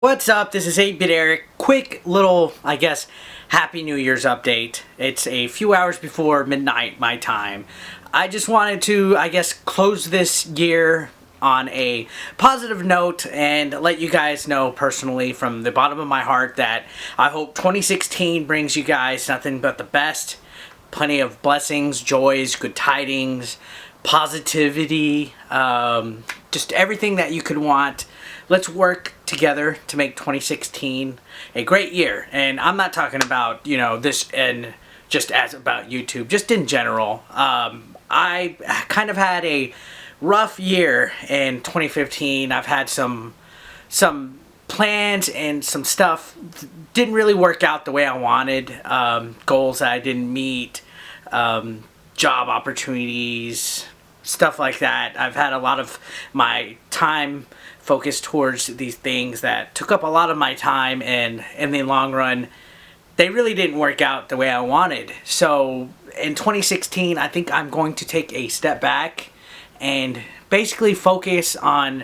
What's up? This is 8-Bit Eric. Quick little, I guess, Happy New Year's update. It's a few hours before midnight my time. I just wanted to, I guess, close this year on a positive note and let you guys know personally from the bottom of my heart that I hope 2016 brings you guys nothing but the best. Plenty of blessings, joys, good tidings, positivity, just everything that you could want. Let's work together to make 2016 a great year. And I'm not talking about, this and just as about YouTube, just in general. I kind of had a rough year in 2015. I've had some plans and some stuff didn't really work out the way I wanted. Goals that I didn't meet, job opportunities, stuff like that. I've had a lot of my time focused towards these things that took up a lot of my time, and in the long run they really didn't work out the way I wanted. So in 2016 I think I'm going to take a step back and basically focus on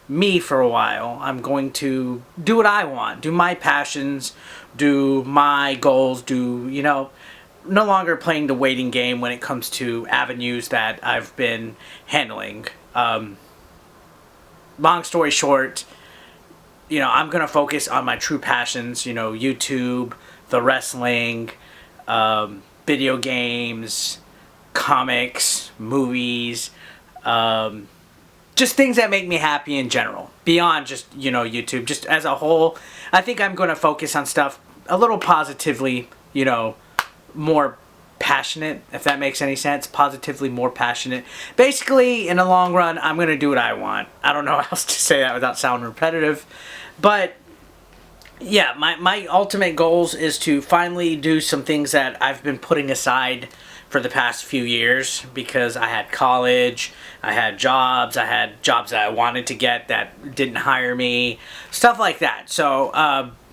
me for a while. I'm going to do what I want, do my passions, do my goals, no longer playing the waiting game when it comes to avenues that I've been handling. Long story short, I'm going to focus on my true passions, YouTube, the wrestling, video games, comics, movies, just things that make me happy in general. Beyond just, YouTube, just as a whole, I think I'm going to focus on stuff a little positively, more passionate, if that makes any sense. Positively more passionate. Basically, in the long run, I'm going to do what I want. I don't know how else to say that without sounding repetitive. But, yeah, my ultimate goals is to finally do some things that I've been putting aside for the past few years, because I had college, I had jobs that I wanted to get that didn't hire me, stuff like that. So,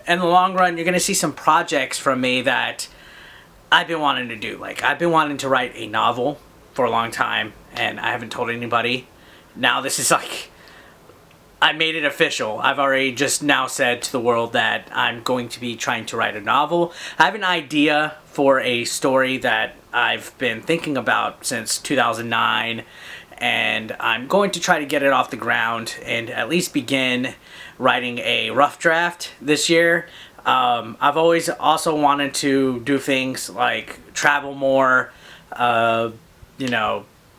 in the long run, you're going to see some projects from me that I've been wanting to do. Like, I've been wanting to write a novel for a long time, and I haven't told anybody. Now this is like, I made it official. I've already just now said to the world that I'm going to be trying to write a novel. I have an idea for a story that I've been thinking about since 2009, and I'm going to try to get it off the ground and at least begin writing a rough draft this year. I've always also wanted to do things like travel more,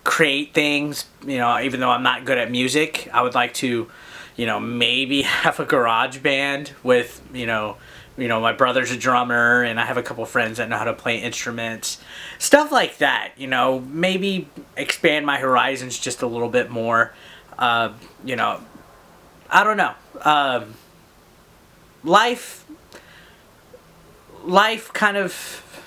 create things, even though I'm not good at music. I would like to, maybe have a garage band with, my brother's a drummer and I have a couple friends that know how to play instruments. Stuff like that, maybe expand my horizons just a little bit more. I don't know. Life kind of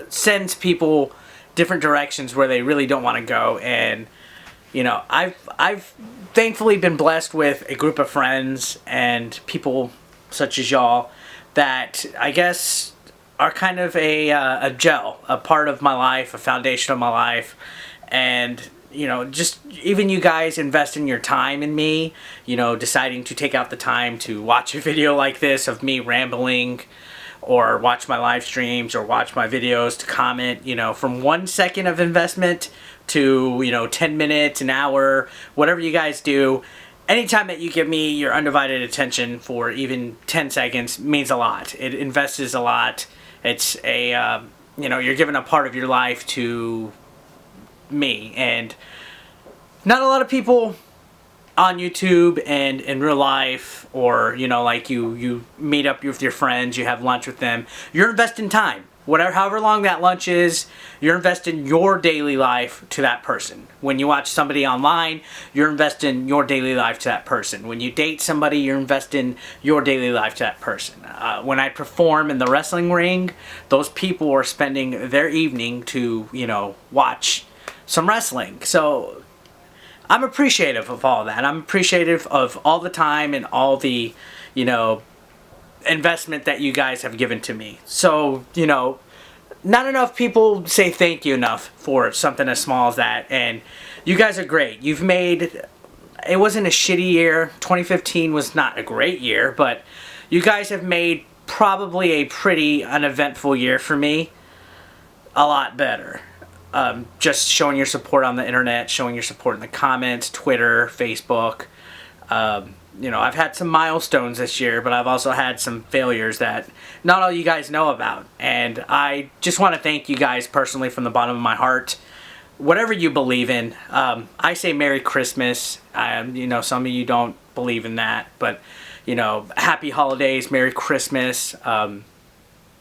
sends people different directions where they really don't want to go, and I've thankfully been blessed with a group of friends and people such as y'all that I guess are kind of a gel, a part of my life, a foundation of my life, and just even you guys investing your time in me, deciding to take out the time to watch a video like this of me rambling, or watch my live streams, or watch my videos, to comment, from 1 second of investment to, 10 minutes, an hour, whatever you guys do. Anytime that you give me your undivided attention for even 10 seconds means a lot. It invests a lot. It's you're giving a part of your life to me, and not a lot of people on YouTube and in real life, or like you meet up with your friends, you have lunch with them, you're investing time, however long that lunch is. You're investing your daily life to that person. When you watch somebody online, you're investing your daily life to that person. When you date somebody, you're investing your daily life to that person. When I perform in the wrestling ring, those people are spending their evening to watch some wrestling. So I'm appreciative of all that. I'm appreciative of all the time and all the, investment that you guys have given to me. So, not enough people say thank you enough for something as small as that. And you guys are great. You've made it wasn't a shitty year. 2015 was not a great year, but you guys have made probably a pretty uneventful year for me a lot better. Just showing your support on the internet, showing your support in the comments, Twitter, Facebook. You know, I've had some milestones this year, but I've also had some failures that not all you guys know about. And I just want to thank you guys personally from the bottom of my heart. Whatever you believe in, I say Merry Christmas. You know, some of you don't believe in that, but you know, Happy Holidays, Merry Christmas.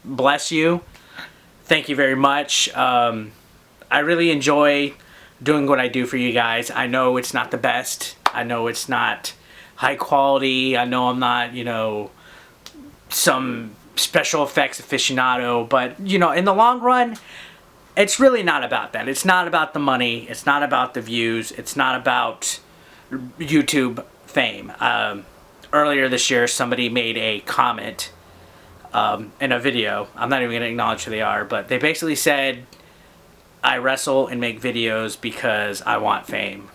Bless you. Thank you very much. I really enjoy doing what I do for you guys. I know it's not the best. I know it's not high quality. I know I'm not, you know, some special effects aficionado, but you know, in the long run, it's really not about that. It's not about the money. It's not about the views. It's not about YouTube fame. Earlier this year, somebody made a comment in a video. I'm not even going to acknowledge who they are, but they basically said, I wrestle and make videos because I want fame.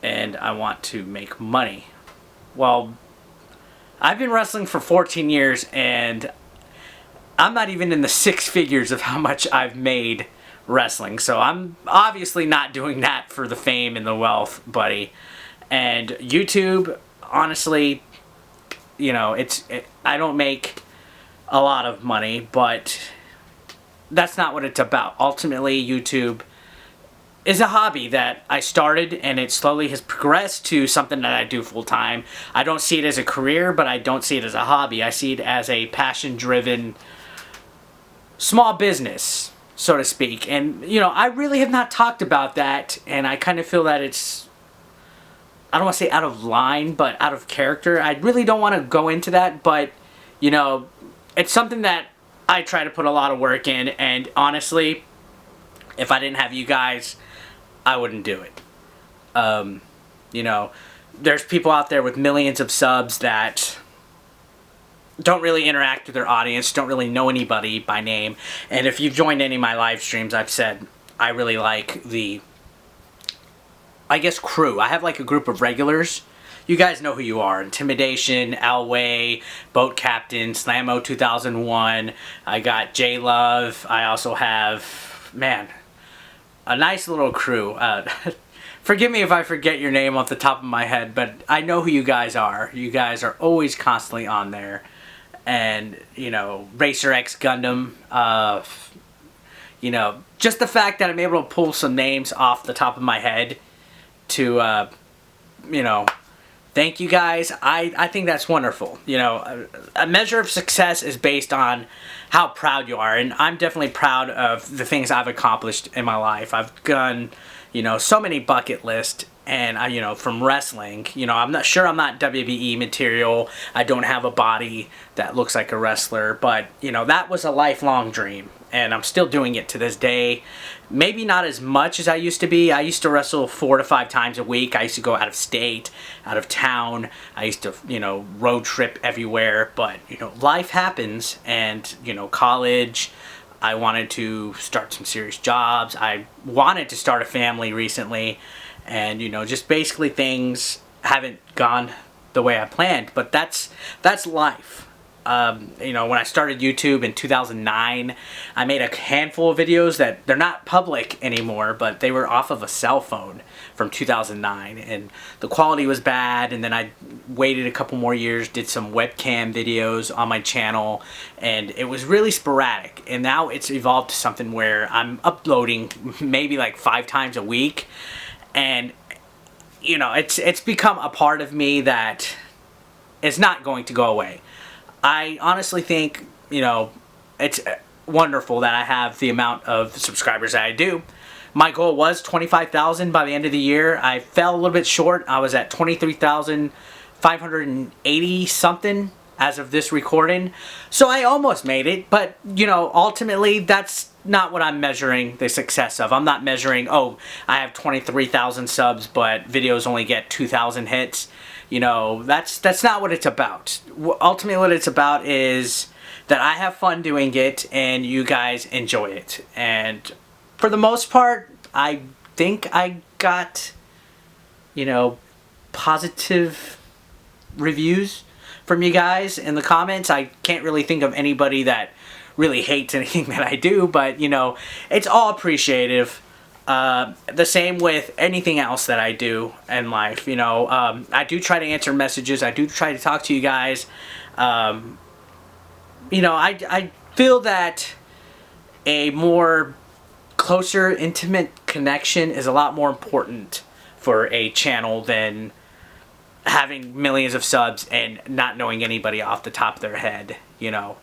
And I want to make money. Well, I've been wrestling for 14 years and I'm not even in the six figures of how much I've made wrestling. So I'm obviously not doing that for the fame and the wealth, buddy. And YouTube, honestly, you know, I don't make a lot of money, but that's not what it's about. Ultimately, YouTube is a hobby that I started and it slowly has progressed to something that I do full time. I don't see it as a career, but I don't see it as a hobby. I see it as a passion-driven small business, so to speak. And, you know, I really have not talked about that, and I kind of feel that it's, I don't want to say out of line, but out of character. I really don't want to go into that, but, you know, it's something that I try to put a lot of work in, and honestly, if I didn't have you guys, I wouldn't do it. You know, there's people out there with millions of subs that don't really interact with their audience, don't really know anybody by name, and if you've joined any of my live streams, I've said I really like the, I guess, crew. I have like a group of regulars. You guys know who you are. Intimidation, Elway, Boat Captain, Slammo 2001. I got J Love. I also have, man, a nice little crew. Forgive me if I forget your name off the top of my head, but I know who you guys are. You guys are always constantly on there. And, you know, Racer X Gundam. You know, just the fact that I'm able to pull some names off the top of my head to, you know, thank you guys. I think that's wonderful. You know, a measure of success is based on how proud you are. And I'm definitely proud of the things I've accomplished in my life. I've done, you know, so many bucket lists. And, you know, from wrestling, you know, I'm not sure I'm not WWE material. I don't have a body that looks like a wrestler. But, you know, that was a lifelong dream. And I'm still doing it to this day. Maybe not as much as I used to be. I used to wrestle 4 to 5 times a week. I used to go out of state, out of town. I used to, you know, road trip everywhere. But, you know, life happens. And, you know, college, I wanted to start some serious jobs. I wanted to start a family recently. And, you know, just basically things haven't gone the way I planned. But that's life. You know, when I started YouTube in 2009, I made a handful of videos that they're not public anymore, but they were off of a cell phone from 2009, and the quality was bad. And then I waited a couple more years, did some webcam videos on my channel, and it was really sporadic. And now it's evolved to something where I'm uploading maybe like 5 times a week, and you know, it's become a part of me that is not going to go away. I honestly think, you know, it's wonderful that I have the amount of subscribers that I do. My goal was 25,000 by the end of the year. I fell a little bit short. I was at 23,580 something as of this recording. So I almost made it, but, you know, ultimately that's not what I'm measuring the success of. I'm not measuring, oh, I have 23,000 subs, but videos only get 2,000 hits. You know, that's not what it's about. Ultimately, what it's about is that I have fun doing it and you guys enjoy it. And for the most part, I think I got you know, positive reviews from you guys in the comments. I can't really think of anybody that really hates anything that I do, but you know, it's all appreciative. The same with anything else that I do in life. You know, I do try to answer messages. I do try to talk to you guys. You know, I feel that a more closer, intimate connection is a lot more important for a channel than having millions of subs and not knowing anybody off the top of their head. You know,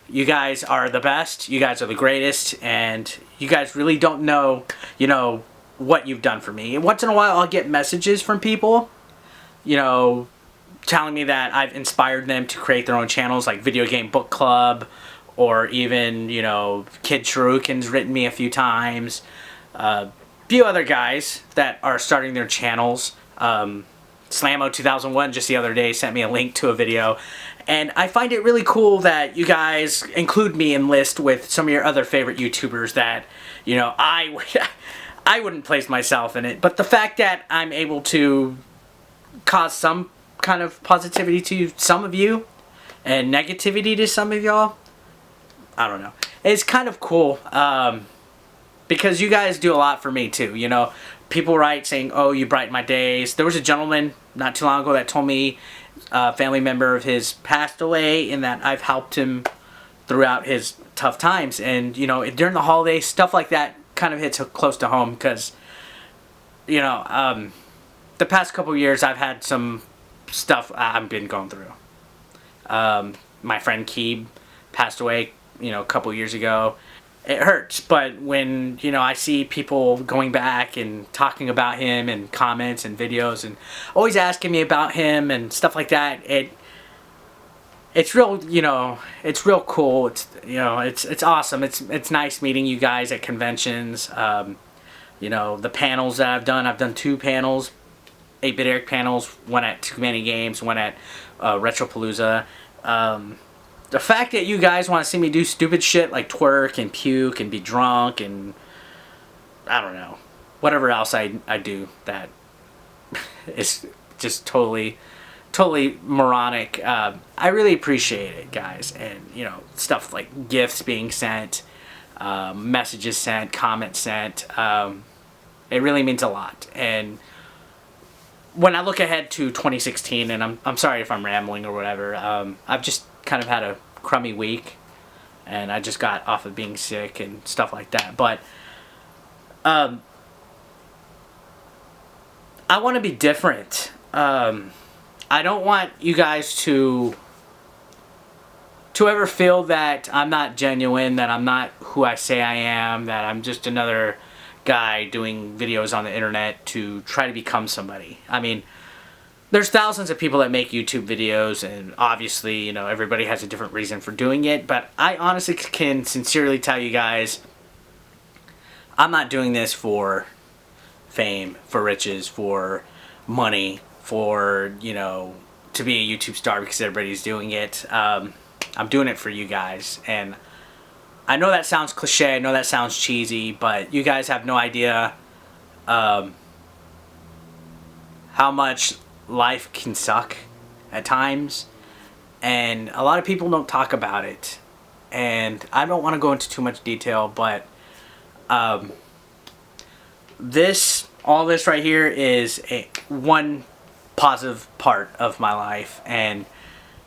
you guys are the best, you guys are the greatest, and you guys really don't know, you know, what you've done for me. And once in a while I'll get messages from people, you know, telling me that I've inspired them to create their own channels, like Video Game Book Club, or even, you know, Kid Shuriken's written me a few times. Few other guys that are starting their channels. Slammo 2001 just the other day sent me a link to a video, and I find it really cool that you guys include me in list with some of your other favorite YouTubers that, you know, I wouldn't place myself in it, but the fact that I'm able to cause some kind of positivity to some of you and negativity to some of y'all, I don't know, it's kind of cool. Because you guys do a lot for me too, you know. People write saying, oh, you brighten my days. There was a gentleman not too long ago that told me a family member of his passed away and that I've helped him throughout his tough times. And, you know, during the holidays, stuff like that kind of hits close to home because, you know, the past couple of years I've had some stuff I've been going through. My friend Keeb passed away, you know, a couple years ago. It hurts, but when, you know, I see people going back and talking about him in comments and videos and always asking me about him and stuff like that, it's real, you know, it's real cool. It's, you know, it's awesome. It's nice meeting you guys at conventions. You know, the panels that I've done 2 panels, 8-Bit Eric panels, one at Too Many Games, one at Retropalooza. The fact that you guys want to see me do stupid shit like twerk and puke and be drunk and I don't know, whatever else I do that is just totally moronic. I really appreciate it, guys. And, you know, stuff like gifts being sent, messages sent, comments sent. It really means a lot. And when I look ahead to 2016, and I'm sorry if I'm rambling or whatever, I've just kind of had a crummy week, and I just got off of being sick and stuff like that. But I want to be different. I don't want you guys to ever feel that I'm not genuine, that I'm not who I say I am, that I'm just another guy doing videos on the internet to try to become somebody. I mean, there's thousands of people that make YouTube videos, and obviously, you know, everybody has a different reason for doing it, but I honestly can sincerely tell you guys, I'm not doing this for fame, for riches, for money, for, you know, to be a YouTube star because everybody's doing it. I'm doing it for you guys, and I know that sounds cliche, I know that sounds cheesy, but you guys have no idea how much life can suck at times, and a lot of people don't talk about it, and I don't want to go into too much detail, but all this right here is one positive part of my life, and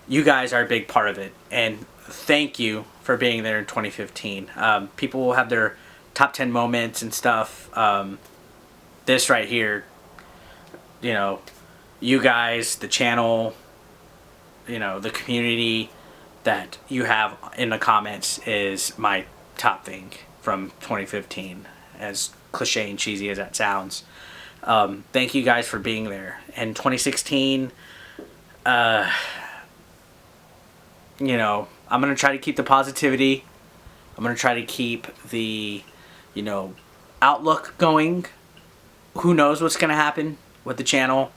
you guys are a big part of it, and thank you for being there in 2015. People will have their top 10 moments and stuff. This right here, you know, you guys, the channel, you know, the community that you have in the comments is my top thing from 2015, as cliche and cheesy as that sounds. Thank you guys for being there. And 2016, you know, I'm going to try to keep the positivity. I'm going to try to keep the, you know, outlook going. Who knows what's going to happen with the channel?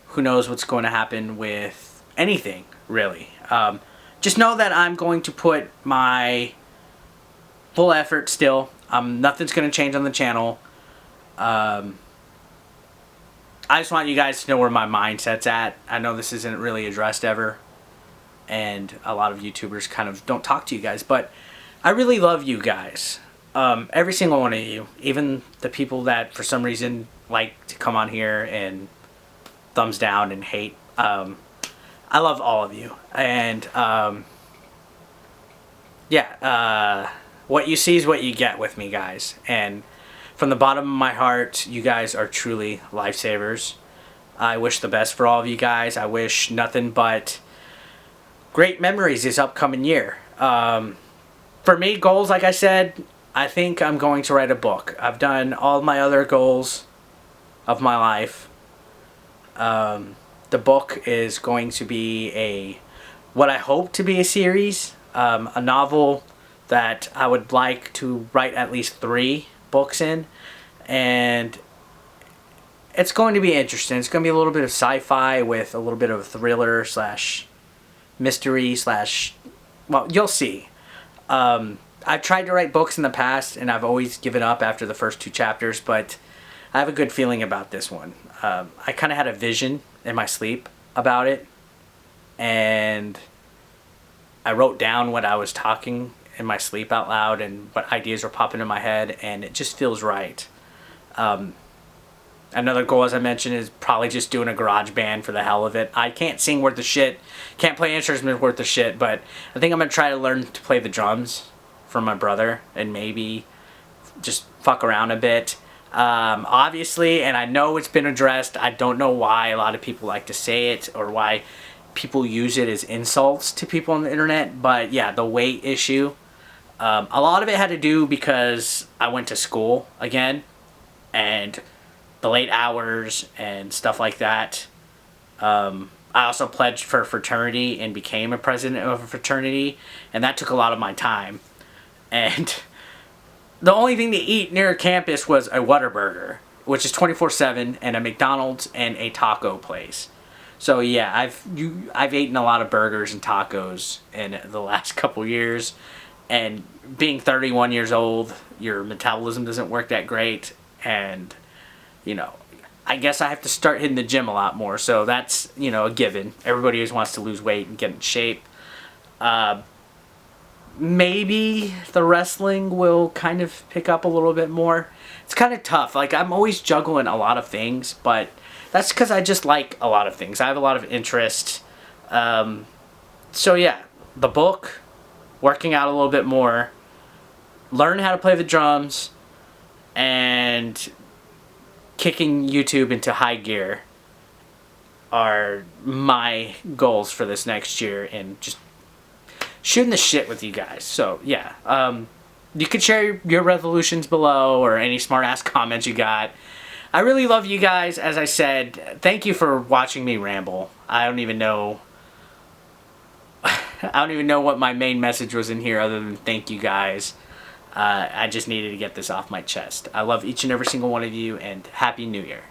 Who knows what's going to happen with anything, really. Just know that I'm going to put my full effort still. Nothing's going to change on the channel. I I just want you guys to know where my mindset's at. I know this isn't really addressed ever, and a lot of YouTubers kind of don't talk to you guys, but I really love you guys. Every single one of you, even the people that for some reason like to come on here and thumbs down and hate. I love all of you, and what you see is what you get with me, guys. And from the bottom of my heart, you guys are truly lifesavers. I wish the best for all of you guys. I wish nothing but great memories this upcoming year. For me, goals, like I said, I think I'm going to write a book. I've done all my other goals of my life. The book is going to be what I hope to be a series, a novel that I would like to write at least 3 books in, and it's going to be interesting. It's going to be a little bit of sci-fi with a little bit of thriller / mystery / well, you'll see. I've tried to write books in the past, and I've always given up after the first 2 chapters, but I have a good feeling about this one. I kind of had a vision in my sleep about it, and I wrote down what I was talking in my sleep out loud and what ideas were popping in my head, and it just feels right. Another goal, as I mentioned, is probably just doing a garage band for the hell of it. I can't sing worth a shit, can't play instruments worth a shit, but I think I'm going to try to learn to play the drums from my brother and maybe just fuck around a bit. Obviously, and I know it's been addressed, I don't know why a lot of people like to say it or why people use it as insults to people on the internet, but yeah, the weight issue. A lot of it had to do because I went to school again, and the late hours and stuff like that. I also pledged for a fraternity and became a president of a fraternity, and that took a lot of my time. And the only thing to eat near campus was a Whataburger, which is 24/7, and a McDonald's and a taco place. So yeah, I've eaten a lot of burgers and tacos in the last couple years, and being 31 years old, your metabolism doesn't work that great, and you know, I guess I have to start hitting the gym a lot more. So that's, you know, a given. Everybody always wants to lose weight and get in shape. Maybe the wrestling will kind of pick up a little bit more. It's kind of tough. Like, I'm always juggling a lot of things, but that's because I just like a lot of things. I have a lot of interest. So yeah, the book, working out a little bit more, learn how to play the drums, and kicking YouTube into high gear are my goals for this next year, and just shooting the shit with you guys. So yeah, you could share your resolutions below or any smart ass comments you got. I really love you guys. As I said, thank you for watching me ramble. I don't even know what my main message was in here other than thank you guys. I just needed to get this off my chest. I love each and every single one of you, and Happy New Year.